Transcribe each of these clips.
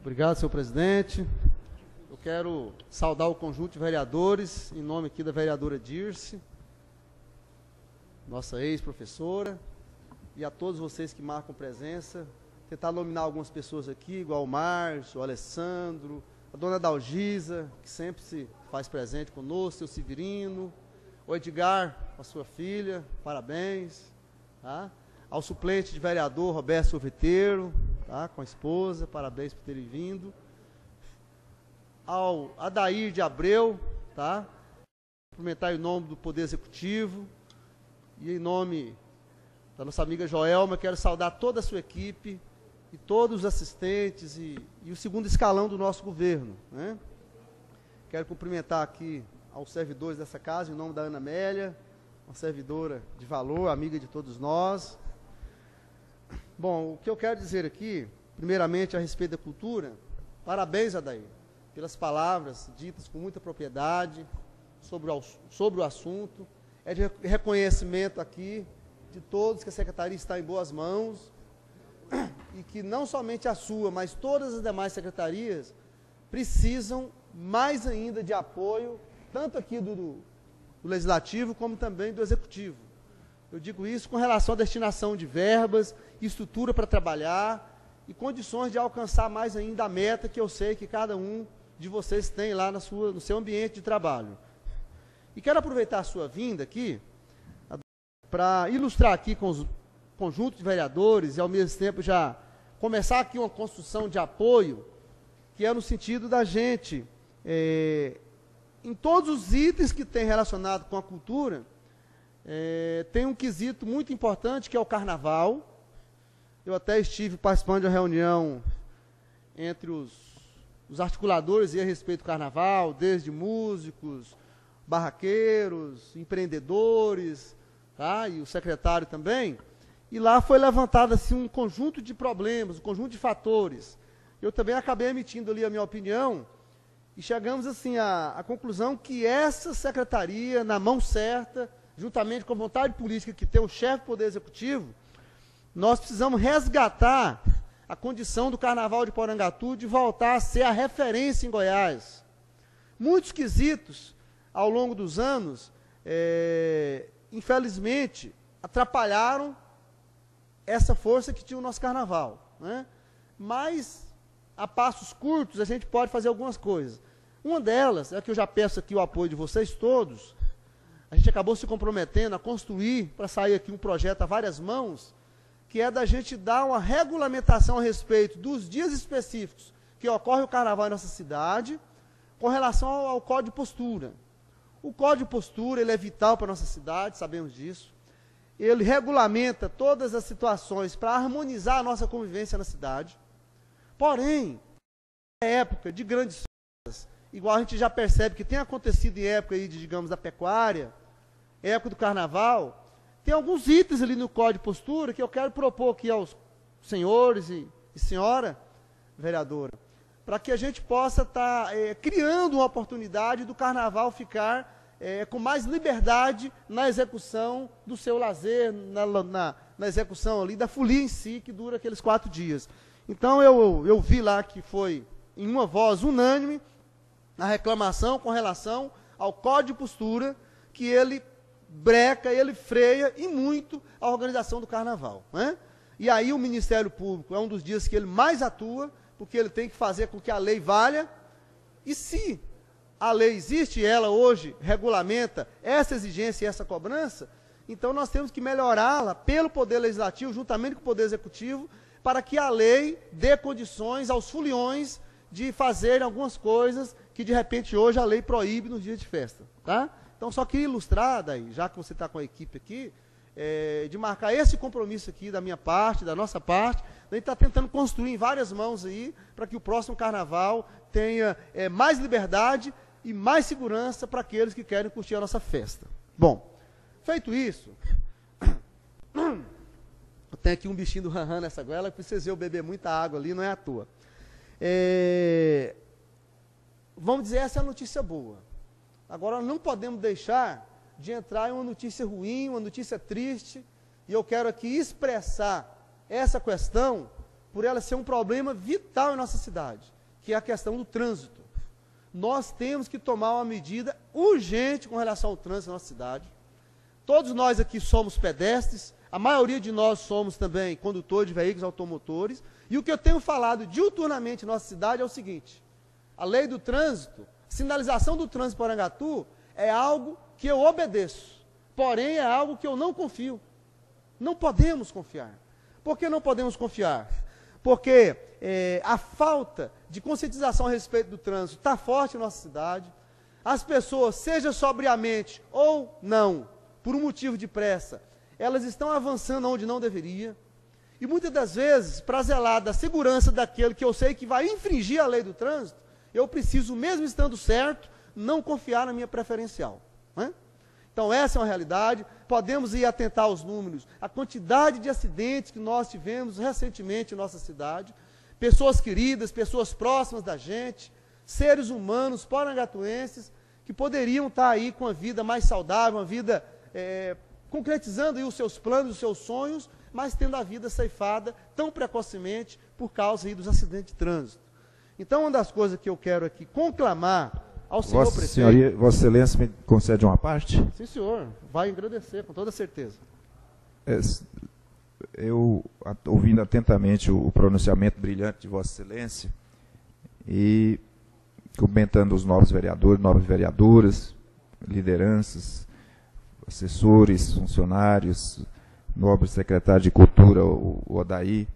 Obrigado, senhor presidente. Eu quero saudar o conjunto de vereadores, em nome aqui da vereadora Dirce, nossa ex-professora, e a todos vocês que marcam presença. Tentar nominar algumas pessoas aqui, igual o Márcio, o Alessandro, a dona Dalgisa, que sempre se faz presente conosco, o Severino, o Edgar, a sua filha, parabéns. Tá? Ao suplente de vereador, Roberto Sorveteiro, tá? Com a esposa, parabéns por terem vindo. Ao Adair de Abreu, tá? Cumprimentar em nome do Poder Executivo e em nome da nossa amiga Joelma, quero saudar toda a sua equipe e todos os assistentes e o segundo escalão do nosso governo, né? Quero cumprimentar aqui aos servidores dessa casa, em nome da Ana Amélia, uma servidora de valor, amiga de todos nós. Bom, o que eu quero dizer aqui, primeiramente a respeito da cultura, parabéns, Adair, pelas palavras ditas com muita propriedade sobre o assunto. É de reconhecimento aqui de todos que a Secretaria está em boas mãos e que não somente a sua, mas todas as demais secretarias precisam mais ainda de apoio, tanto aqui do Legislativo como também do Executivo. Eu digo isso com relação à destinação de verbas, estrutura para trabalhar e condições de alcançar mais ainda a meta que eu sei que cada um de vocês tem lá no seu ambiente de trabalho. E quero aproveitar a sua vinda aqui para ilustrar aqui com os conjuntos de vereadores e, ao mesmo tempo, já começar aqui uma construção de apoio, que é no sentido da gente, em todos os itens que tem relacionado com a cultura, tem um quesito muito importante, que é o carnaval. Eu até estive participando de uma reunião entre os articuladores a respeito do carnaval, desde músicos, barraqueiros, empreendedores, tá? E o secretário também, e lá foi levantado assim, um conjunto de problemas, um conjunto de fatores. Eu também acabei emitindo ali a minha opinião, e chegamos assim à conclusão que essa secretaria, na mão certa, juntamente com a vontade política que tem o chefe do Poder Executivo, nós precisamos resgatar a condição do Carnaval de Porangatu de voltar a ser a referência em Goiás. Muitos quesitos, ao longo dos anos, infelizmente, atrapalharam essa força que tinha o nosso Carnaval, né? Mas, a passos curtos, a gente pode fazer algumas coisas. Uma delas, é que eu já peço aqui o apoio de vocês todos. A gente acabou se comprometendo a construir, para sair aqui um projeto a várias mãos, que é da gente dar uma regulamentação a respeito dos dias específicos que ocorre o Carnaval em nossa cidade, com relação ao Código de Postura. O Código de Postura, ele é vital para a nossa cidade, sabemos disso. Ele regulamenta todas as situações para harmonizar a nossa convivência na cidade. Porém, na época de grandes festas, igual a gente já percebe que tem acontecido em época aí de, digamos, da pecuária, época do carnaval, tem alguns itens ali no Código de Postura que eu quero propor aqui aos senhores e senhora vereadora, para que a gente possa estar criando uma oportunidade do carnaval ficar com mais liberdade na execução do seu lazer, na execução ali da folia em si, que dura aqueles 4 dias. Então, eu vi lá que foi, em uma voz unânime, a reclamação com relação ao Código de Postura, que ele breca, ele freia e muito a organização do carnaval, né? E aí o Ministério Público é um dos dias que ele mais atua, porque ele tem que fazer com que a lei valha, e se a lei existe e ela hoje regulamenta essa exigência e essa cobrança, então nós temos que melhorá-la pelo Poder Legislativo, juntamente com o Poder Executivo, para que a lei dê condições aos foliões de fazerem algumas coisas que, de repente, hoje a lei proíbe nos dias de festa, tá? Então, só queria ilustrar, daí, já que você está com a equipe aqui, de marcar esse compromisso aqui da minha parte, da nossa parte. A gente está tentando construir em várias mãos aí, para que o próximo carnaval tenha mais liberdade e mais segurança para aqueles que querem curtir a nossa festa. Bom, feito isso, eu tenho aqui um bichinho do ranran nessa goela, que vocês eu beber muita água ali, não é à toa. Vamos dizer, essa é a notícia boa. Agora, não podemos deixar de entrar em uma notícia ruim, uma notícia triste, e eu quero aqui expressar essa questão por ela ser um problema vital em nossa cidade. que é a questão do trânsito. Nós temos que tomar uma medida urgente com relação ao trânsito na nossa cidade. Todos nós aqui somos pedestres, a maioria de nós somos também condutores de veículos automotores, e o que eu tenho falado diuturnamente em nossa cidade é o seguinte: a lei do trânsito, sinalização do trânsito em Porangatu é algo que eu obedeço, porém é algo que eu não confio. Não podemos confiar. Por que não podemos confiar? Porque a falta de conscientização a respeito do trânsito está forte em nossa cidade. As pessoas, seja sobriamente ou não, por um motivo de pressa, elas estão avançando onde não deveria. E muitas das vezes, para zelar da segurança daquele que eu sei que vai infringir a lei do trânsito, eu preciso, mesmo estando certo, não confiar na minha preferencial. Não é? Então, essa é uma realidade. Podemos ir atentar aos números, a quantidade de acidentes que nós tivemos recentemente em nossa cidade, pessoas queridas, pessoas próximas da gente, seres humanos, porangatuenses, que poderiam estar aí com uma vida mais saudável, uma vida concretizando aí os seus planos, os seus sonhos, mas tendo a vida ceifada tão precocemente por causa aí dos acidentes de trânsito. Então, uma das coisas que eu quero aqui conclamar ao senhor prefeito... Vossa Excelência me concede uma parte? Sim, senhor. Vai agradecer, com toda certeza. Eu, ouvindo atentamente o pronunciamento brilhante de Vossa Excelência, e comentando os novos vereadores, novas vereadoras, lideranças, assessores, funcionários, nobre secretário de Cultura, o Odaí,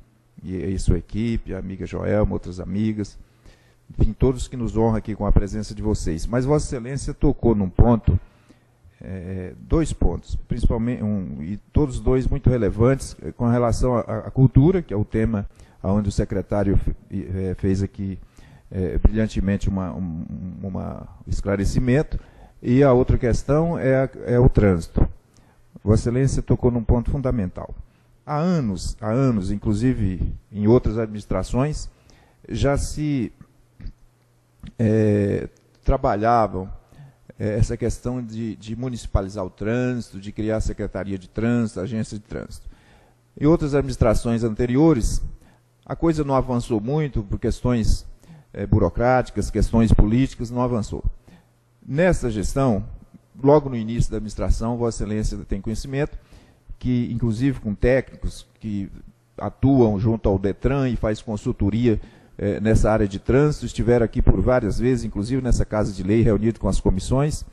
e sua equipe, a amiga Joelma, outras amigas, enfim, todos que nos honram aqui com a presença de vocês. Mas Vossa Excelência tocou num ponto, dois pontos, principalmente, e todos dois muito relevantes, com relação à cultura, que é o tema onde o secretário fez aqui brilhantemente um esclarecimento, e a outra questão é o trânsito. Vossa Excelência tocou num ponto fundamental. Há anos, inclusive em outras administrações, já se trabalhavam essa questão de municipalizar o trânsito, de criar a Secretaria de Trânsito, Agência de Trânsito. Em outras administrações anteriores, a coisa não avançou muito por questões burocráticas, questões políticas, não avançou. Nessa gestão, logo no início da administração, Vossa Excelência tem conhecimento que, inclusive com técnicos que atuam junto ao DETRAN e faz consultoria nessa área de trânsito, estiveram aqui por várias vezes, inclusive nessa Casa de Lei, reunido com as comissões,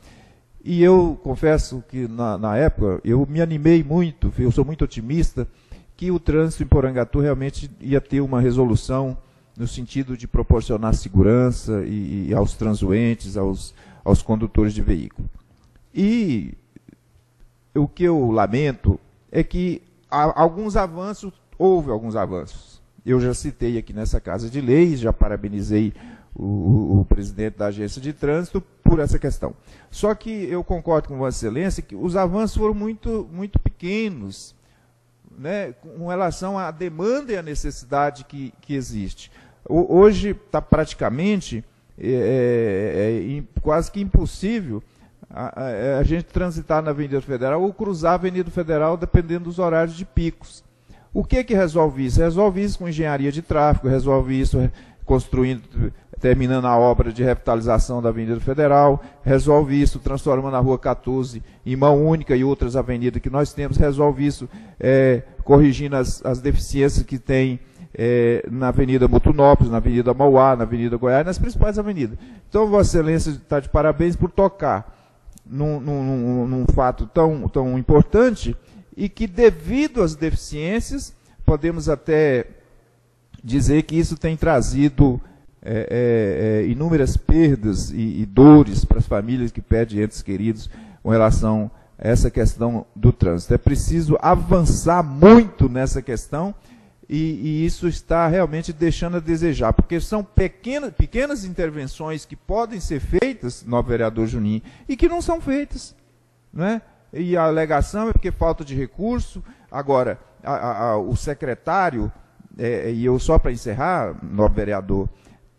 e eu confesso que na época eu me animei muito, eu sou muito otimista, que o trânsito em Porangatu realmente ia ter uma resolução no sentido de proporcionar segurança e aos transuentes, aos condutores de veículo. E o que eu lamento é que houve alguns avanços. Eu já citei aqui nessa Casa de Leis, já parabenizei o presidente da Agência de Trânsito por essa questão. Só que eu concordo com Vossa Excelência que os avanços foram muito, muito pequenos, né, com relação à demanda e à necessidade que existe. Hoje está praticamente quase que impossível a gente transitar na Avenida Federal ou cruzar a Avenida Federal dependendo dos horários de picos. O que resolve isso? Resolve isso com engenharia de tráfego, resolve isso terminando a obra de revitalização da Avenida Federal, resolve isso transformando a Rua 14 em mão única e outras avenidas que nós temos, resolve isso corrigindo as deficiências que tem na Avenida Mutunópolis, na Avenida Mauá, na Avenida Goiás, nas principais avenidas. Então, Vossa Excelência está de parabéns por tocar num fato tão importante e que, devido às deficiências, podemos até dizer que isso tem trazido inúmeras perdas e dores para as famílias que perdem entes queridos com relação a essa questão do trânsito. É preciso avançar muito nessa questão e isso está realmente deixando a desejar, porque são pequenas intervenções que podem ser feitas, nobre vereador Juninho, e que não são feitas, né? E a alegação é porque falta de recurso. Agora, o secretário, e eu só para encerrar, nobre vereador,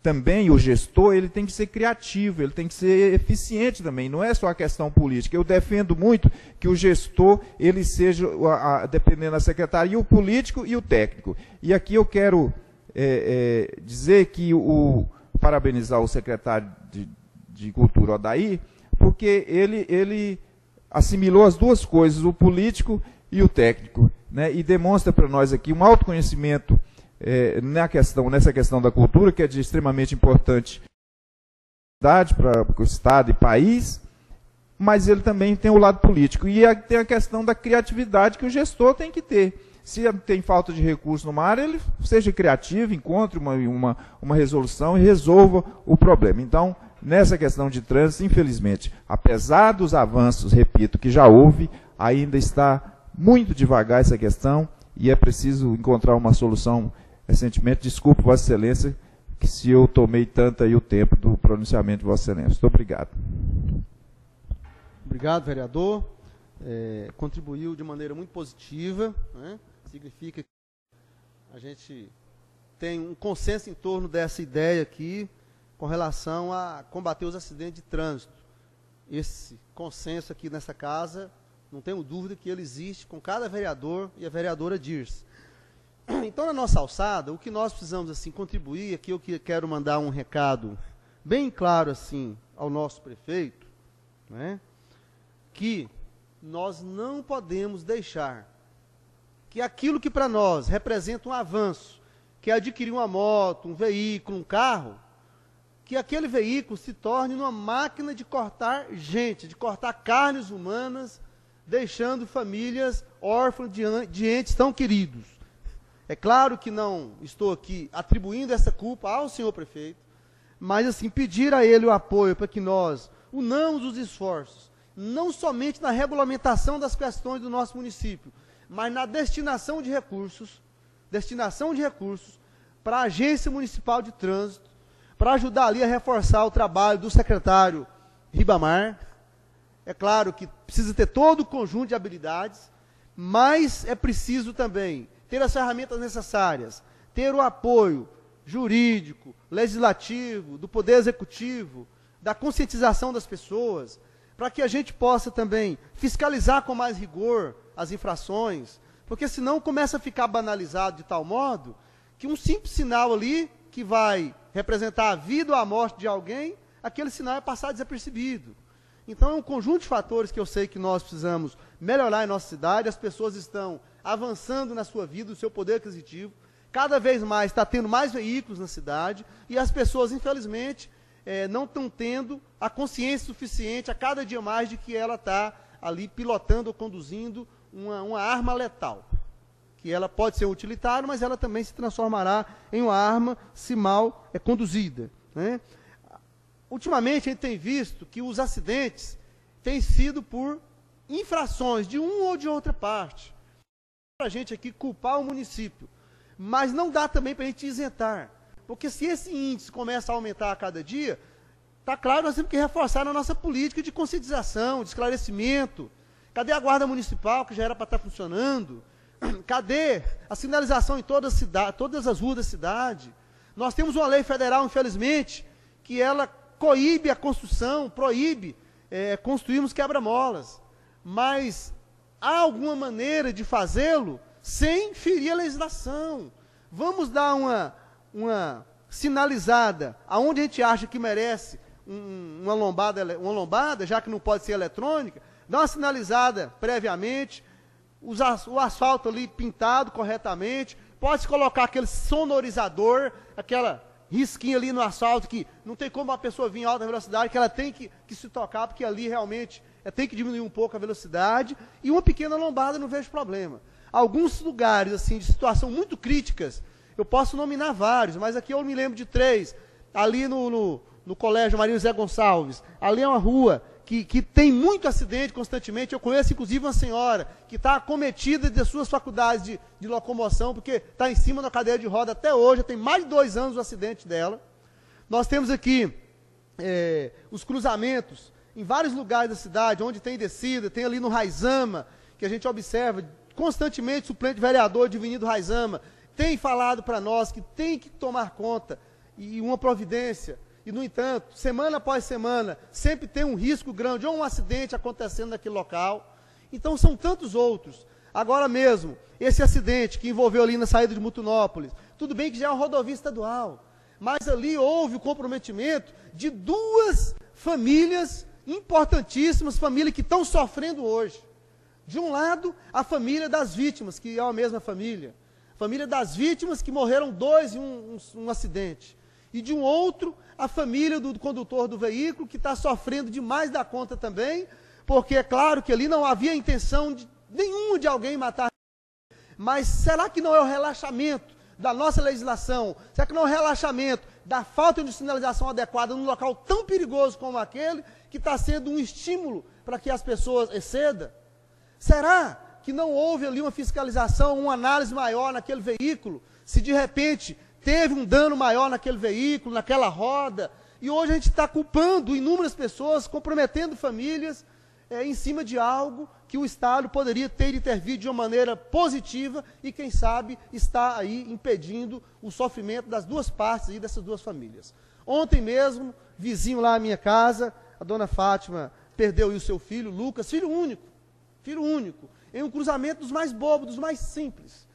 também o gestor, ele tem que ser criativo, ele tem que ser eficiente também, não é só a questão política. Eu defendo muito que o gestor, ele seja, dependendo da secretaria, o político e o técnico. E aqui eu quero dizer que parabenizar o secretário de Cultura, Odair, porque ele assimilou as duas coisas, o político e o técnico, né, e demonstra para nós aqui um autoconhecimento nessa questão da cultura, que é de extremamente importante para o Estado e país, mas ele também tem o lado político. E tem a questão da criatividade que o gestor tem que ter. Se tem falta de recurso numa área, ele seja criativo, encontre uma resolução e resolva o problema. Então, nessa questão de trânsito, infelizmente, apesar dos avanços, repito, que já houve, ainda está muito devagar essa questão e é preciso encontrar uma solução recentemente. Desculpe, Vossa Excelência, que se eu tomei tanto aí o tempo do pronunciamento de Vossa Excelência. Muito obrigado. Obrigado, vereador. Contribuiu de maneira muito positiva, né? Significa que a gente tem um consenso em torno dessa ideia aqui com relação a combater os acidentes de trânsito. Esse consenso aqui nessa casa, não tenho dúvida que ele existe com cada vereador e a vereadora Dirce. Então, na nossa alçada, o que nós precisamos assim contribuir, aqui eu quero mandar um recado bem claro assim ao nosso prefeito, né, que nós não podemos deixar que aquilo que para nós representa um avanço, que é adquirir uma moto, um veículo, um carro, que aquele veículo se torne uma máquina de cortar gente, de cortar carnes humanas, deixando famílias órfãs de entes tão queridos. É claro que não estou aqui atribuindo essa culpa ao senhor prefeito, mas assim, pedir a ele o apoio para que nós unamos os esforços, não somente na regulamentação das questões do nosso município, mas na destinação de recursos para a Agência Municipal de Trânsito, para ajudar ali a reforçar o trabalho do secretário Ribamar. É claro que precisa ter todo o conjunto de habilidades, mas é preciso também ter as ferramentas necessárias, ter o apoio jurídico, legislativo, do Poder Executivo, da conscientização das pessoas, para que a gente possa também fiscalizar com mais rigor as infrações, porque senão começa a ficar banalizado de tal modo que um simples sinal ali, que vai representar a vida ou a morte de alguém, aquele sinal é passar desapercebido. Então é um conjunto de fatores que eu sei que nós precisamos melhorar em nossa cidade. As pessoas estão avançando na sua vida, no seu poder aquisitivo, cada vez mais está tendo mais veículos na cidade, e as pessoas, infelizmente, não estão tendo a consciência suficiente a cada dia mais de que ela está ali pilotando ou conduzindo uma arma letal, que ela pode ser utilitária, mas ela também se transformará em uma arma se mal conduzida, né? Ultimamente, a gente tem visto que os acidentes têm sido por infrações de uma ou de outra parte. Para a gente aqui culpar o município, mas não dá também para a gente isentar, porque se esse índice começa a aumentar a cada dia, está claro, nós temos que reforçar a nossa política de conscientização, de esclarecimento. Cadê a guarda municipal, que já era para estar funcionando? Cadê a sinalização em todas as ruas da cidade? Nós temos uma lei federal, infelizmente, que ela coíbe a construção, proíbe construirmos quebra-molas. Mas há alguma maneira de fazê-lo sem ferir a legislação. Vamos dar uma sinalizada aonde a gente acha que merece uma lombada, já que não pode ser eletrônica, dá uma sinalizada previamente, o asfalto ali pintado corretamente, pode-se colocar aquele sonorizador, aquela risquinha ali no asfalto que não tem como uma pessoa vir em alta velocidade, que ela tem que se tocar, porque ali realmente tem que diminuir um pouco a velocidade, e uma pequena lombada, não vejo problema. Alguns lugares assim de situação muito críticas, eu posso nominar vários, mas aqui eu me lembro de 3, ali no Colégio Maria José Gonçalves, ali é uma rua que tem muito acidente constantemente. Eu conheço inclusive uma senhora que está acometida de suas faculdades de locomoção, porque está em cima da cadeira de roda até hoje, tem mais de 2 anos o acidente dela. Nós temos aqui os cruzamentos em vários lugares da cidade, onde tem descida, tem ali no Raizama, que a gente observa constantemente, o suplente vereador de Avenida Raizama tem falado para nós que tem que tomar conta e uma providência. E, no entanto, semana após semana, sempre tem um risco grande, ou um acidente acontecendo naquele local. Então, são tantos outros. Agora mesmo, esse acidente que envolveu ali na saída de Mutunópolis, tudo bem que já é uma rodovia estadual, mas ali houve o comprometimento de duas famílias importantíssimas, famílias que estão sofrendo hoje. De um lado, a família das vítimas, que é a mesma família. Família das vítimas que morreram 2 em um acidente. E de um outro, a família do condutor do veículo, que está sofrendo demais da conta também, porque é claro que ali não havia intenção nenhuma de alguém matar. Mas será que não é o relaxamento da nossa legislação? Será que não é o relaxamento da falta de sinalização adequada num local tão perigoso como aquele, que está sendo um estímulo para que as pessoas excedam? Será que não houve ali uma fiscalização, uma análise maior naquele veículo? Se de repente teve um dano maior naquele veículo, naquela roda, e hoje a gente está culpando inúmeras pessoas, comprometendo famílias, em cima de algo que o Estado poderia ter intervido de uma maneira positiva e, quem sabe, está aí impedindo o sofrimento das duas partes, aí, dessas duas famílias. Ontem mesmo, vizinho lá à minha casa, a dona Fátima perdeu aí o seu filho, Lucas, filho único, em um cruzamento dos mais bobos, dos mais simples,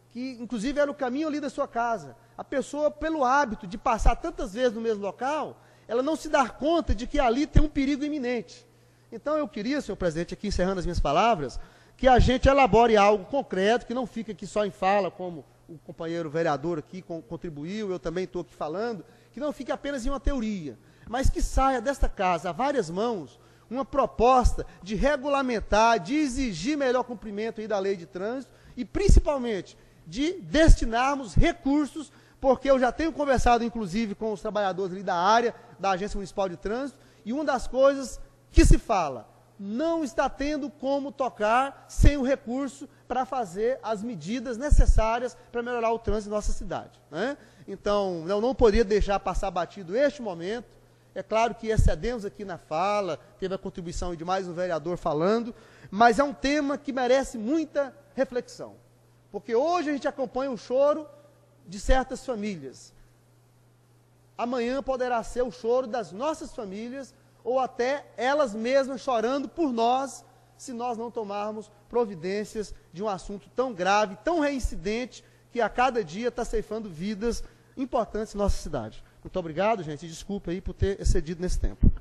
que inclusive era o caminho ali da sua casa. A pessoa, pelo hábito de passar tantas vezes no mesmo local, ela não se dá conta de que ali tem um perigo iminente. Então eu queria, senhor presidente, aqui encerrando as minhas palavras, que a gente elabore algo concreto, que não fique aqui só em fala, como o companheiro vereador aqui contribuiu, eu também estou aqui falando, que não fique apenas em uma teoria, mas que saia desta casa a várias mãos uma proposta de regulamentar, de exigir melhor cumprimento aí da lei de trânsito e principalmente de destinarmos recursos, porque eu já tenho conversado inclusive com os trabalhadores ali da área da Agência Municipal de Trânsito, e uma das coisas que se fala, não está tendo como tocar sem o recurso para fazer as medidas necessárias para melhorar o trânsito em nossa cidade, né? Então, eu não poderia deixar passar batido este momento. É claro que excedemos aqui na fala, teve a contribuição de mais um vereador falando, mas é um tema que merece muita reflexão, porque hoje a gente acompanha o choro de certas famílias. Amanhã poderá ser o choro das nossas famílias, ou até elas mesmas chorando por nós, se nós não tomarmos providências de um assunto tão grave, tão reincidente, que a cada dia está ceifando vidas importantes em nossa cidade. Muito obrigado, gente, e desculpa aí por ter excedido nesse tempo.